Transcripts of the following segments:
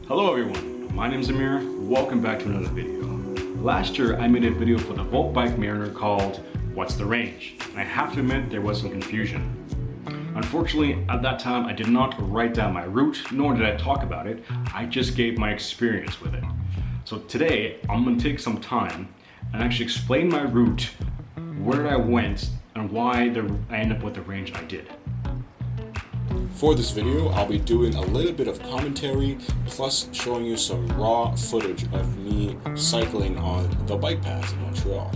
Hello everyone, my name is Amir. Welcome back to another video. Last year I made a video for the Voltbike Mariner called What's the Range? And I have to admit there was some confusion. Unfortunately, at that time I did not write down my route, nor did I talk about it. I just gave my experience with it. So today I'm going to take some time and actually explain my route, where I went, and why I ended up with the range I did. For this video, I'll be doing a little bit of commentary, plus showing you some raw footage of me cycling on the bike path in Montreal.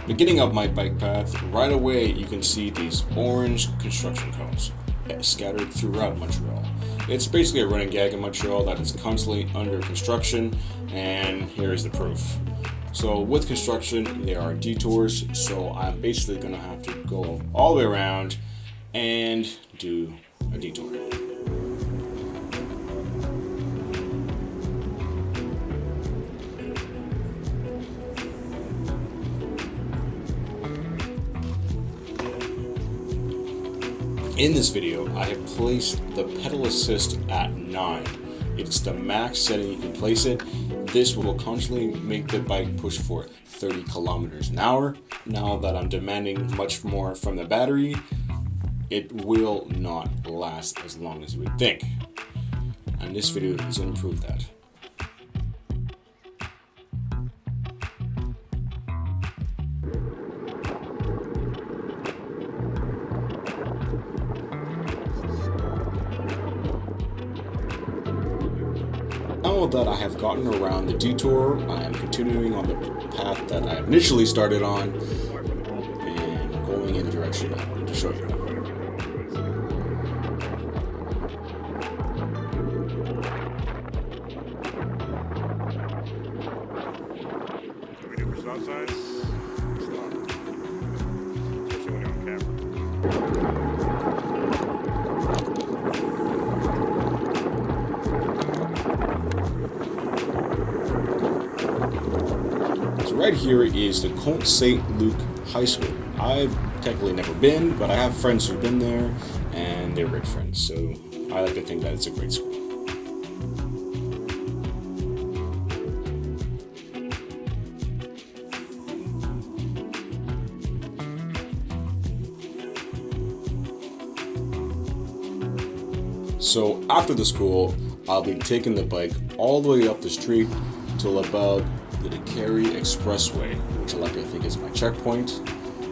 Beginning of my bike path, right away you can see these orange construction cones scattered throughout Montreal. It's basically a running gag in Montreal that is constantly under construction, and here is the proof. So with construction, there are detours, so I'm basically going to have to go all the way around and do a detour. In this video, I have placed the pedal assist at 9. It's the max setting you can place it. This will constantly make the bike push for 30 kilometers an hour. Now that I'm demanding much more from the battery, it will not last as long as you would think. And this video is going to prove that. Now that I have gotten around the detour, I am continuing on the path that I initially started on and going in the direction I wanted to show you. Stop signs, stop. Especially when you're on camera. So right here is the Comte St. Luc High School. I've technically never been, but I have friends who've been there, and they're great friends, so I like to think that it's a great school. So after the school, I'll be taking the bike all the way up the street till about the Décarie Expressway, which I like to think is my checkpoint.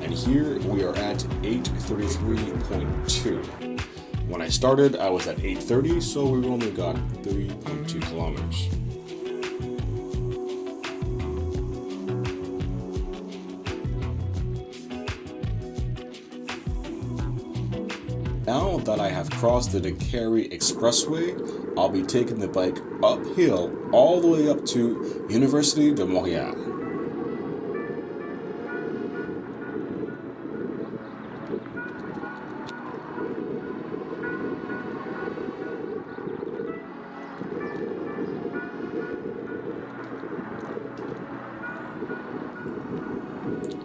And here we are at 833.2. When I started, I was at 830, so we've only got 3.2 kilometers. Now that I have crossed the Décarie Expressway, I'll be taking the bike uphill all the way up to Université de Montréal.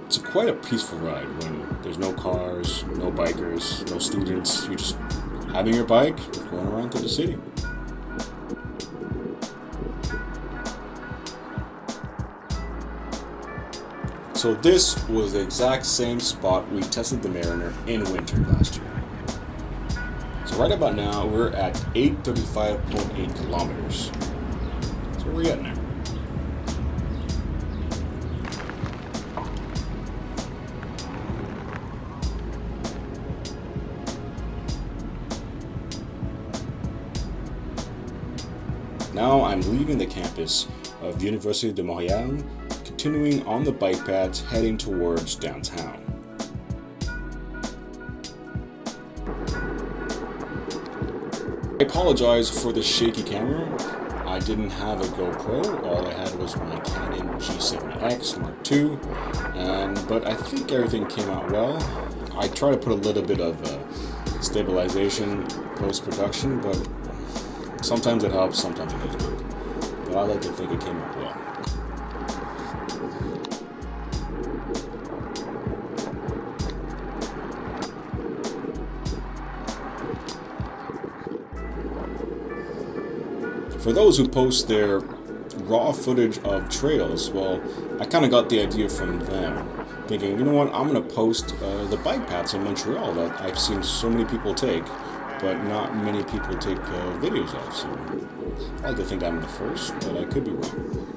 It's quite a peaceful ride when there's no cars, no bikers, no students. You're just having your bike, going around through the city. So this was the exact same spot we tested the Mariner in winter last year. So right about now, we're at 835.8 kilometers. So we're getting there. Now I'm leaving the campus of Université de Montréal, continuing on the bike paths heading towards downtown. I apologize for the shaky camera. I didn't have a GoPro, all I had was my Canon G7X Mark II, but I think everything came out well. I try to put a little bit of stabilization post-production, but sometimes it helps, sometimes it doesn't. But I like to think it came out well. For those who post their raw footage of trails, well, I kind of got the idea from them. Thinking, you know what, I'm going to post the bike paths in Montreal that I've seen so many people take, but not many people take videos of. So I like to think I'm the first, but I could be wrong.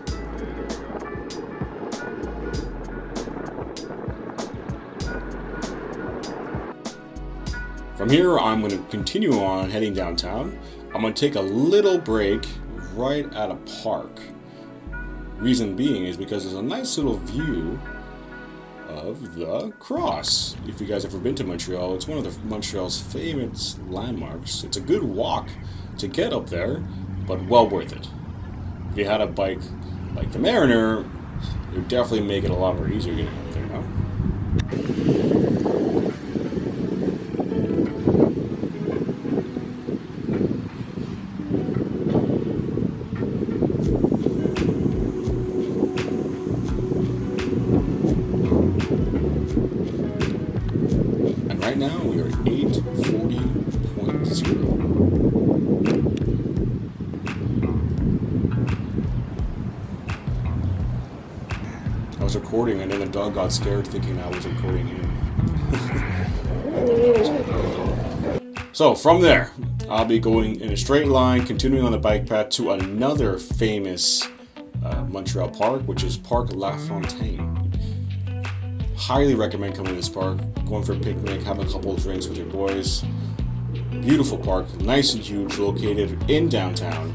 From here, I'm going to continue on heading downtown. I'm going to take a little break right at a park. Reason being is because there's a nice little view of the Cross. If you guys have ever been to Montreal, it's one of the Montreal's famous landmarks. It's a good walk to get up there, but well worth it. If you had a bike like the Mariner, it would definitely make it a lot more easier getting up there, no? Right now we are at 840.0. I was recording and then the dog got scared thinking I was recording him. So from there, I'll be going in a straight line, continuing on the bike path to another famous Montreal park, which is Parc La Fontaine. Highly recommend coming to this park, going for a picnic, having a couple of drinks with your boys. Beautiful park, nice and huge, located in downtown.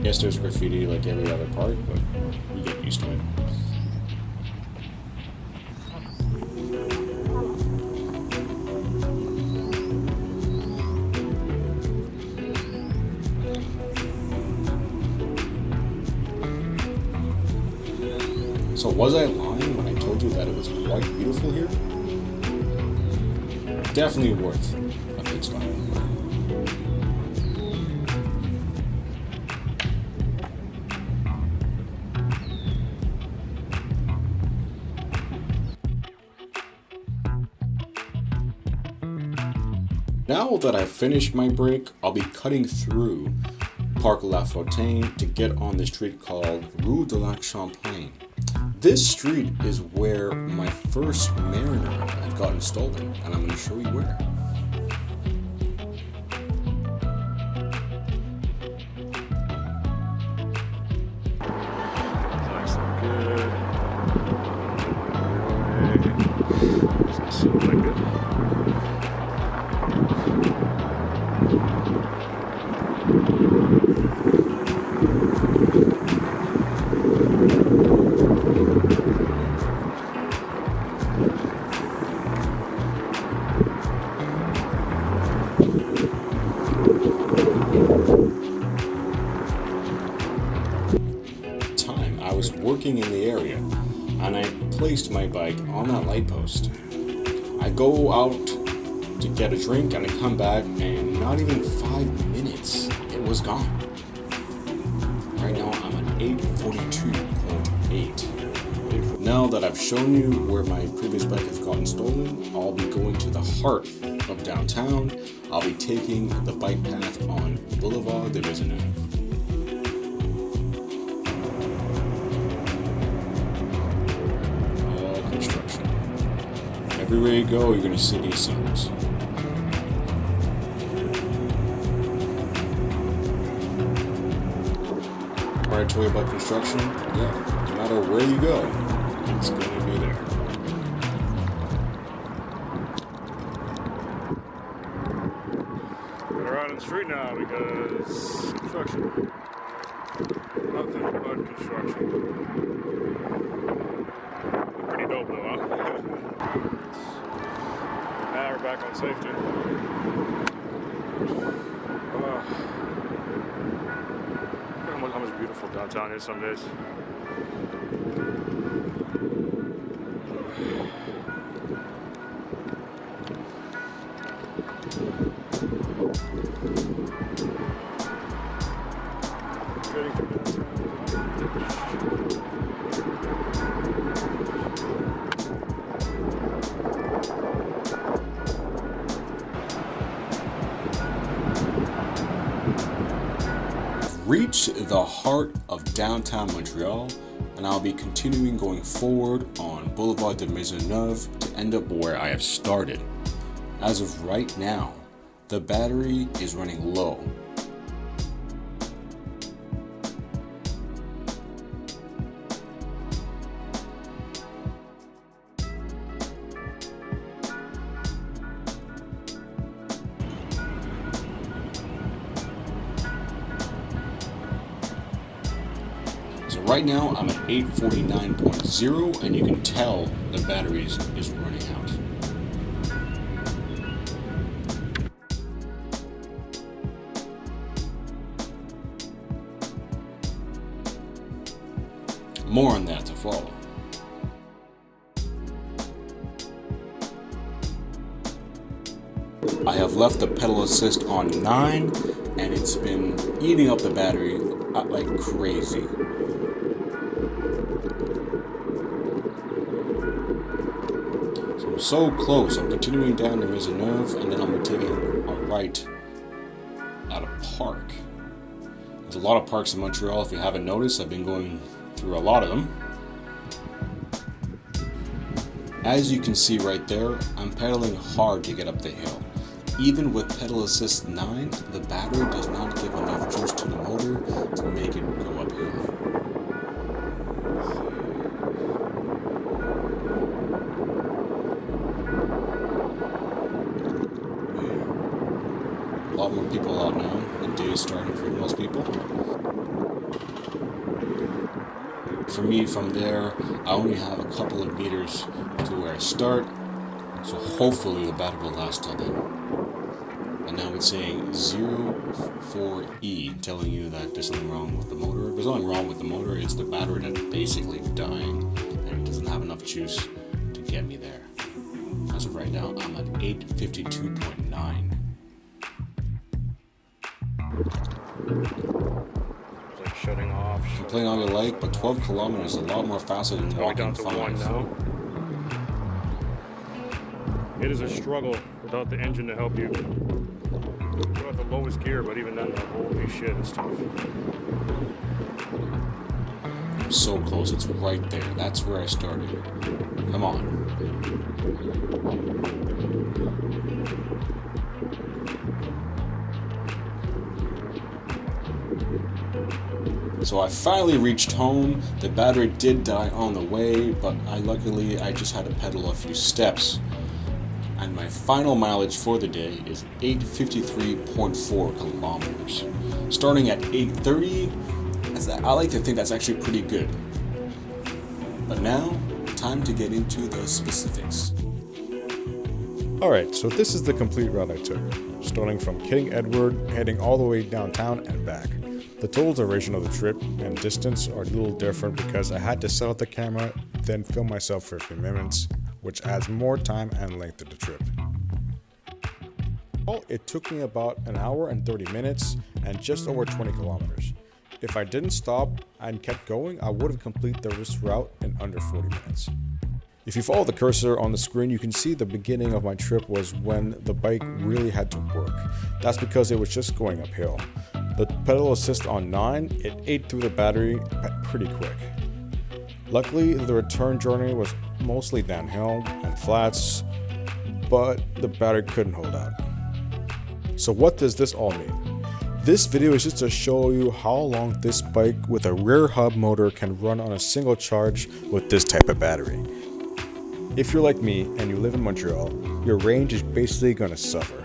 Yes, there's graffiti like every other park, but you get used to it. So was I lying when I told you that it was quite beautiful here? Definitely worth a pit stop. Now that I've finished my break, I'll be cutting through Parc La Fontaine to get on the street called Rue de la Champlain. This street is where my first Mariner had gotten stolen, and I'm going to show you where. Nice and good. Doesn't seem like it. I was working in the area, and I placed my bike on that light post. I go out to get a drink, and I come back, and not even 5 minutes, it was gone. Right now, I'm at 842.8. Now that I've shown you where my previous bike has gotten stolen, I'll be going to the heart of downtown. I'll be taking the bike path on Boulevard de Maisonneuve. Construction. Everywhere you go, you're going to see these signs. Right, told you about construction? Yeah, no matter where you go, it's going to be there. We're out on the street now because construction. Nothing but construction. Pretty dope though, huh? Now we're back on safety. Look how much beautiful downtown is some days. reached the heart of downtown Montreal, and I'll be continuing going forward on Boulevard de Maisonneuve to end up where I have started. As of right now, the battery is running low. So right now I'm at 849.0, and you can tell the battery is running out. More on that to follow. I have left the pedal assist on 9, and it's been eating up the battery like crazy. So I'm so close. I'm continuing down to Maisonneuve, and then I'm taking a right at a park. There's a lot of parks in Montreal. If you haven't noticed, I've been going through a lot of them. As you can see right there, I'm pedaling hard to get up the hill. Even with pedal assist 9, the battery does not give enough juice to the motor to make it go uphill. A lot more people out now. The day is starting for most people. For me, from there, I only have a couple of meters to where I start, so hopefully the battery will last till then. And now it's saying 04E, telling you that there's something wrong with the motor. There's nothing wrong with the motor, it's the battery that's basically dying, and it doesn't have enough juice to get me there. As of right now, I'm at 852.9. Like shutting off. Complain all you like, but 12 kilometers is a lot more faster than walking down to 5. 1 now. It is a struggle without the engine to help you. You're at the lowest gear, but even then, holy shit, it's tough. I'm so close, it's right there. That's where I started. Come on. So I finally reached home. The battery did die on the way, but luckily I just had to pedal a few steps. And my final mileage for the day is 853.4 kilometers. Starting at 830, I like to think that's actually pretty good. But now, time to get into the specifics. Alright, so this is the complete route I took, starting from King Edward, heading all the way downtown and back. The total duration of the trip and distance are a little different because I had to set up the camera, then film myself for a few minutes, which adds more time and length to the trip. Well, it took me about an hour and 30 minutes and just over 20 kilometers. If I didn't stop and kept going, I would have completed this route in under 40 minutes. If you follow the cursor on the screen, you can see the beginning of my trip was when the bike really had to work. That's because it was just going uphill. The pedal assist on 9, it ate through the battery pretty quick. Luckily, the return journey was mostly downhill and flats, but the battery couldn't hold out. So what does this all mean? This video is just to show you how long this bike with a rear hub motor can run on a single charge with this type of battery. If you're like me and you live in Montreal, your range is basically going to suffer.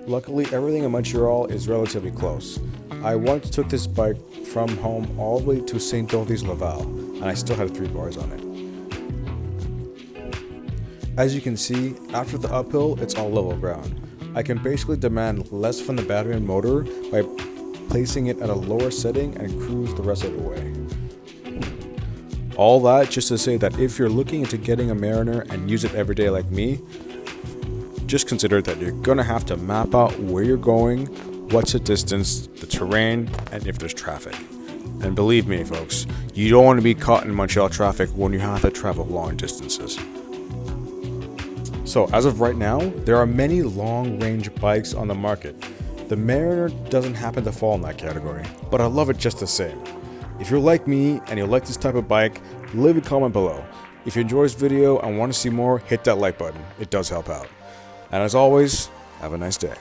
Luckily, everything in Montreal is relatively close. I once took this bike from home all the way to St. Dorothy's Laval, and I still had 3 bars on it. As you can see, after the uphill, it's all level ground. I can basically demand less from the battery and motor by placing it at a lower setting and cruise the rest of the way. All that just to say that if you're looking into getting a Mariner and use it every day like me, just consider that you're gonna have to map out where you're going, what's the distance, the terrain, and if there's traffic. And believe me folks, you don't want to be caught in Montreal traffic when you have to travel long distances. So as of right now, there are many long range bikes on the market. The Mariner doesn't happen to fall in that category, but I love it just the same. If you're like me and you like this type of bike, leave a comment below. If you enjoy this video and want to see more, hit that like button. It does help out. And as always, have a nice day.